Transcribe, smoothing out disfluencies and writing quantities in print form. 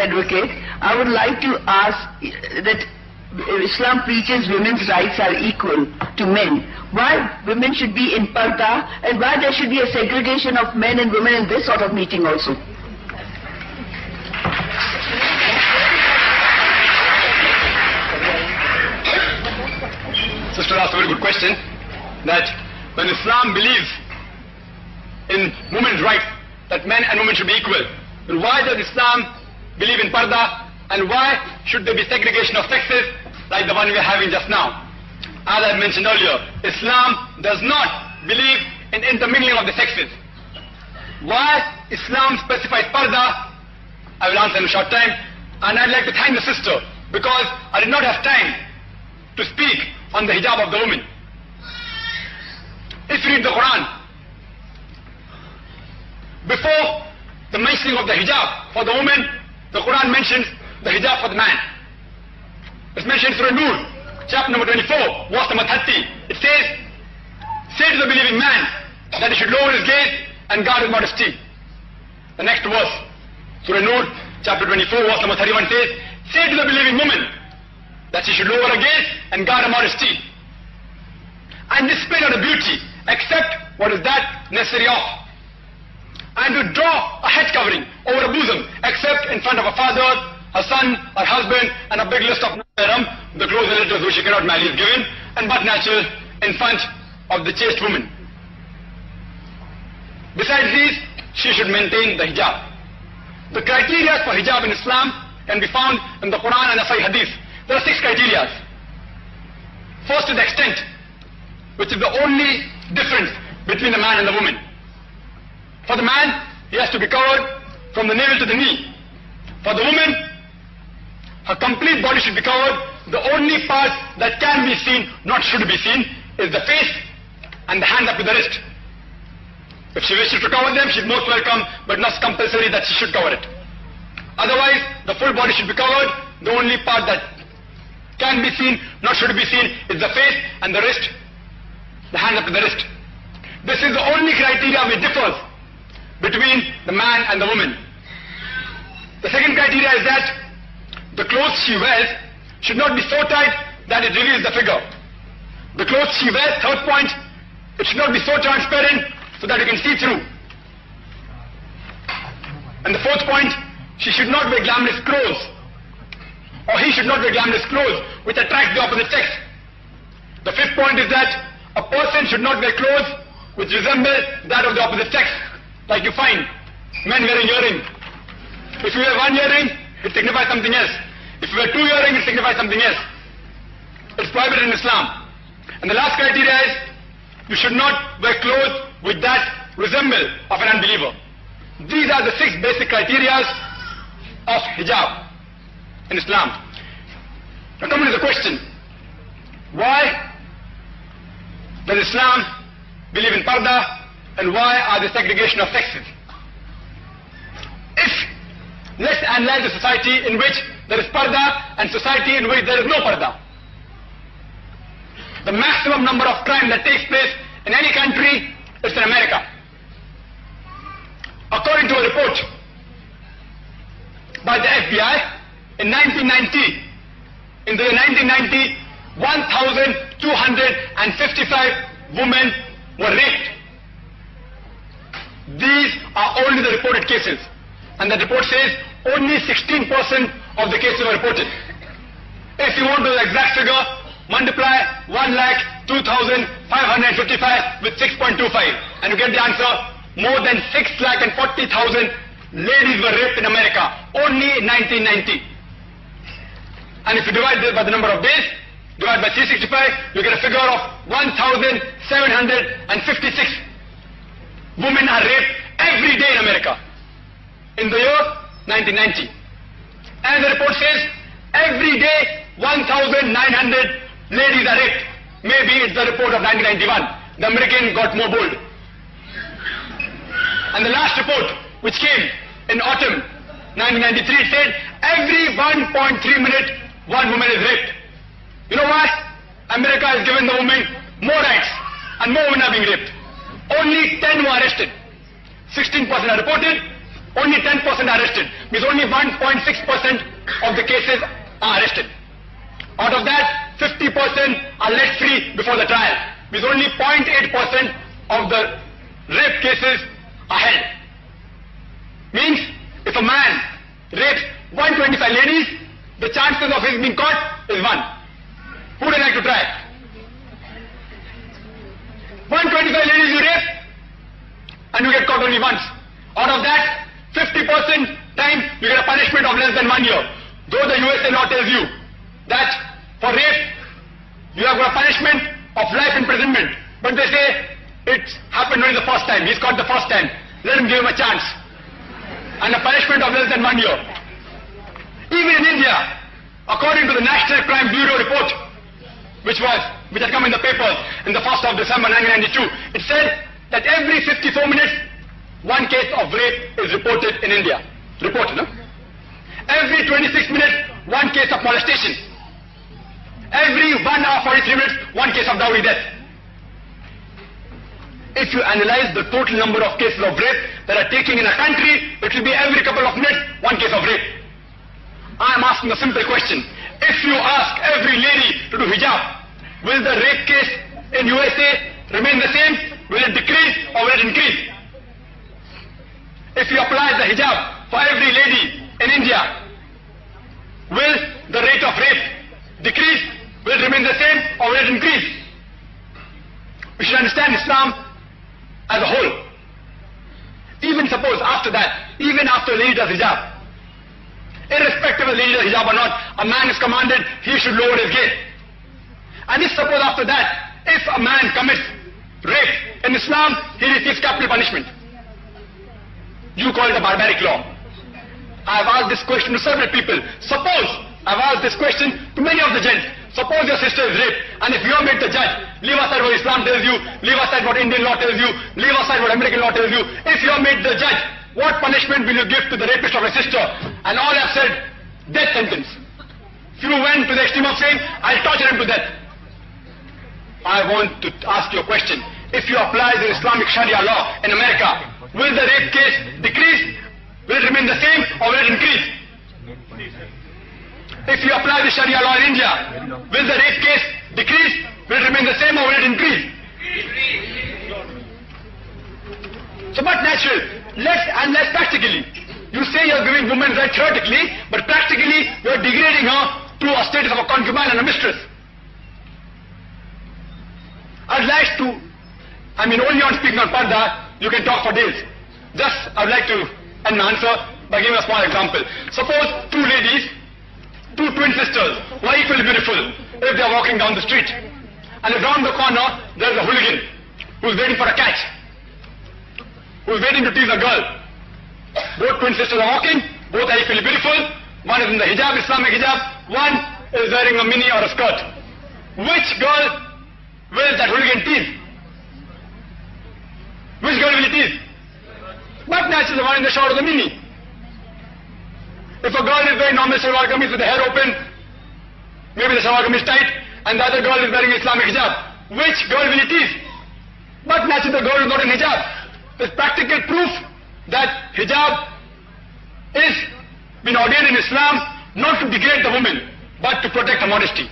advocate, I would like to ask that Islam preaches women's rights are equal to men. Why women should be in parda, and why there should be a segregation of men and women in this sort of meeting also? Sister asked a very good question, that when Islam believes in women's rights, that men and women should be equal, then why does Islam believe in parda, and why should there be segregation of sexes like the one we are having just now? As I mentioned earlier, Islam does not believe in intermingling of the sexes. Why Islam specifies parda, I will answer in a short time, and I'd like to thank the sister, because I did not have time to speak on the hijab of the woman. If you read the Quran, before the mentioning of the hijab for the woman, the Quran mentions the hijab for the man. It's mentioned through Nur, chapter number 24, verse number 30. It says, say to the believing man that he should lower his gaze and guard his modesty. The next verse, Surah Nur, chapter 24, verse number 31 says, say to the believing woman that she should lower her gaze and guard her modesty, and display not her beauty, except what is that necessary of, and to draw a head covering over her bosom, except in front of her father, her son, her husband, and a big list of the close relatives who she cannot marry is given, and but natural in front of the chaste woman. Besides these, she should maintain the hijab. The criteria for hijab in Islam can be found in the Quran and the Sahih Hadith. There are 6 criteria. First is the extent, which is the only difference between the man and the woman. For the man, he has to be covered from the navel to the knee. For the woman, her complete body should be covered. The only part that can be seen, not should be seen, is the face and the hand up to the wrist. If she wishes to cover them, she is most welcome, but not compulsory that she should cover it. Otherwise, the full body should be covered. The only part that can be seen, not should be seen, is the face and the wrist, the hand up to the wrist. This is the only criteria which differs between the man and the woman. The second criteria is that the clothes she wears should not be so tight that it reveals the figure. The clothes she wears, third point, it should not be so transparent so that you can see through. And the fourth point, she should not wear glamorous clothes, or he should not wear glamorous clothes which attract the opposite sex. The fifth point is that a person should not wear clothes which resemble that of the opposite sex. Like you find men wearing earrings. If you wear one earring, it signifies something else. If you wear 2 earrings, it signifies something else. It's prohibited in Islam. And the last criteria is, you should not wear clothes which that resemble of an unbeliever. These are the 6 basic criteria of hijab in Islam. Now coming to the question, why does Islam believe in parda, and why are there segregation of sexes? Let's analyze the society in which there is parda and society in which there is no parda. The maximum number of crime that takes place in any country is in America. According to a report by the FBI, in 1990, in the year 1990, 1,255 women were raped. These are only the reported cases. And the report says only 16% of the cases were reported. If you want the exact figure, multiply 1,02,555 with 6.25 and you get the answer. More than 6,40,000 ladies were raped in America only in 1990. And if you divide this by the number of days, divide by 365, you get a figure of 1,756 women are raped every day in America in the year 1990. And the report says every day 1,900 ladies are raped. Maybe it's the report of 1991. The American got more bold. And the last report, which came in autumn 1993, it said every 1.3 minutes one woman is raped. You know why? America has given the women more rights and more women are being raped. Only 10 were arrested. 16% are reported only 10% are arrested. Means only 1.6% of the cases are arrested. Out of that, 50% are let free before the trial. Means only 0.8% of the rape cases are held. Means if a man rapes 125 ladies, the chances of his being caught is 1. Who would like to try? 125 ladies you rape, and you get caught only once. Out of that, 50% time you get a punishment of less than 1 year. Though the USA law tells you that for rape you have got a punishment of life imprisonment, but they say it happened only the first time. He's caught the first time. Let him give him a chance. And a punishment of less than 1 year. Even in India, according to the National Crime Bureau report, which had come in the papers in the 1st of December 1992, it said that every 54 minutes, one case of rape is reported in India. Reported, no? Every 26 minutes, one case of molestation. Every 1 hour 43 minutes, one case of dowry death. If you analyze the total number of cases of rape that are taking in a country, it will be every couple of minutes, one case of rape. I am asking a simple question. If you ask every lady to do hijab, will the rape case in USA remain the same? Will it decrease or will it increase? If you apply the hijab for every lady in India, will the rate of rape decrease? Will it remain the same or will it increase? We should understand Islam as a whole. Even suppose after that, even after a lady does hijab, irrespective of the lady does hijab or not, a man is commanded he should lower his gaze. And if suppose after that, if a man commits rape in Islam, he receives capital punishment. You call it a barbaric law. I have asked this question to several people. Suppose, I have asked this question to many of the gents. Suppose your sister is raped, and if you are made the judge, leave aside what Islam tells you, leave aside what Indian law tells you, leave aside what American law tells you. If you are made the judge, what punishment will you give to the rapist of a sister? And all I have said, death sentence. If you went to the extreme of saying, I'll torture him to death. I want to ask you a question. If you apply the Islamic Sharia law in America, will the rape case decrease? Will it remain the same or will it increase? If you apply the Sharia law in India, will the rape case decrease? Will it remain the same or will it increase? So but natural, let's analyze practically. You say you're giving women rights theoretically, but practically you're degrading her to a status of a concubine and a mistress. I'd like to, only on speaking on Parda, you can talk for days. Just, I'd like to end my answer by giving a small example. Suppose two ladies, two twin sisters, who are equally beautiful, if they are walking down the street, and around the corner, there's a hooligan, who's waiting for a catch, who's waiting to tease a girl. Both twin sisters are walking, both are equally beautiful, one is in the hijab, Islamic hijab, one is wearing a mini or a skirt. Which girl will that hooligan tease? Which girl will he tease? But naturally the one in the short of the mini. If a girl is wearing normal shalwar kameez with the hair open, maybe the shalwar kameez tight, and the other girl is wearing Islamic hijab, which girl will he tease? But naturally the girl is not in hijab. There's practical proof that hijab is been ordained in Islam not to degrade the woman, but to protect her modesty.